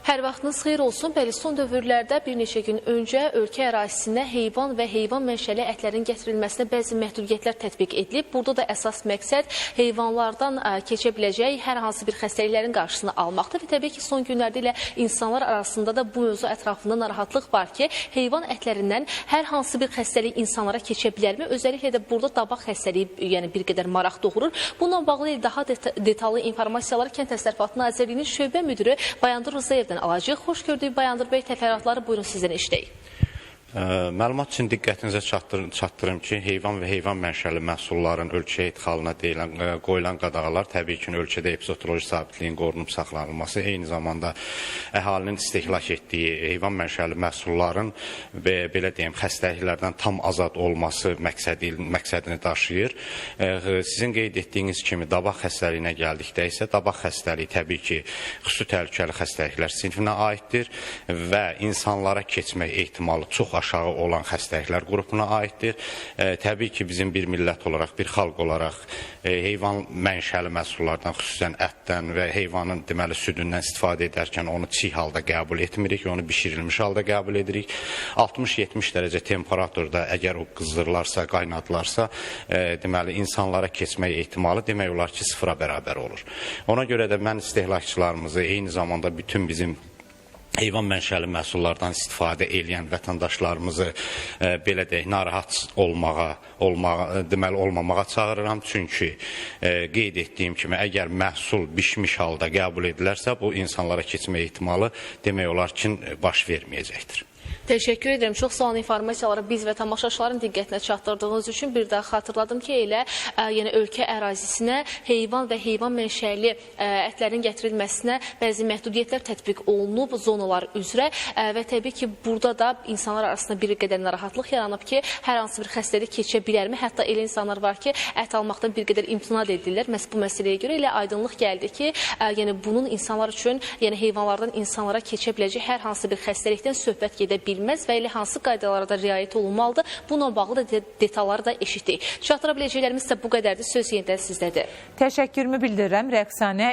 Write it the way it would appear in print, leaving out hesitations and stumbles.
Hər vaxtınız xeyir olsun. Bəli, son dövrlərdə bir neçə gün öncə ölkə ərazisinə heyvan və heyvan mənşəli ətlərin gətirilməsinə bəzi məhdudiyyətlər tətbiq edilib. Burada da əsas məqsəd heyvanlardan keçə biləcək hər hansı bir xəstəliklərin qarşısını almaqdır. Və təbii ki, son günlərdə ilə insanlar arasında da bu mövzu ətrafında narahatlıq var ki, heyvan ətlərindən hər hansı bir xəstəlik insanlara keçə bilərmi? Özəlliklə də burada dabaq xəstəliyi bir qədər maraq doğurur. Bununla bağlı daha detallı informasiyalar Kənd Təsərrüfatı Nazirliyinin şöbə müdürü Bayandur Rızayevdən alacaq. Xoş gördük Bayandur bəy, təfərrüatları buyurun sizdən eşidək. Məlumat üçün diqqətinizə çatdırım ki, heyvan və heyvan mənşəli məhsulların ölkəyə idxalına qoyulan qadağalar təbii ki, ölkədə epizotoloji sabitliyin qorunub saxlanılması, eyni zamanda əhalinin istehlak etdiyi heyvan mənşəli məhsulların və belə deyim, xəstəliklərdən tam azad olması məqsədini daşıyır. Sizin qeyd etdiyiniz kimi dabaq xəstəliyinə gəldikdə isə dabaq xəstəliyi təbii ki, xüsusi təhlükəli xəstəliklər sinfinə aiddir və insanlara keçmək ehtimalı çox aşağı olan xəstəliklər qrupuna aiddir. Təbii ki, bizim bir millət olaraq, bir xalq olaraq heyvan mənşəli məhsullardan, xüsusən ətdən və heyvanın deməli südündən istifadə edərkən onu çiğ halda qəbul etmirik, onu bişirilmiş halda qəbul edirik. 60-70 dərəcə temperaturda əgər o qızdırılarsa, qaynadılarsa, deməli insanlara keçmək ehtimalı demək olar ki, sıfıra bərabər olur. Ona görə də mən istehlakçılarımızı, eyni zamanda bütün bizim heyvan mənşəli məhsullardan istifadə edən vətəndaşlarımızı belə deyək, narahat olmamağa çağırıram. Çünki qeyd etdiyim kimi, əgər məhsul bişmiş halda qəbul edilərsə, bu insanlara keçmə ehtimalı demək olar ki, baş verməyəcəkdir. Təşəkkür edirəm. Çox sağ olun, informasiyaları biz və tamaşaçıların diqqətinə çatdırdığınız üçün bir daha xatırladım ki, elə ölkə ərazisinə heyvan və heyvan mənşəli ətlərin gətirilməsinə bəzi məhdudiyyətlər tətbiq olunub zonalar üzrə və təbii ki, burada da insanlar arasında bir qədər narahatlıq yaranıb ki, hər hansı bir xəstəlik keçə bilərmi? Hətta elə insanlar var ki, ət almaqdan bir qədər imtina edirlər. Məhz bu məsələyə görə elə aydınlıq gəldi ki, bunun insanlar üçün, heyvanlardan insanlara keçə biləcək hər hansı bir xəstəlikdən söhbət gedə bilməz və elə hansı qaydalara da riayət olunmalıdır. Bununla bağlı da detalları da eşitdik. Çatdıra biləcəklərimiz isə bu qədərdir. Söz yenidən sizdədir. Təşəkkürümü bildirirəm Rəqsanə.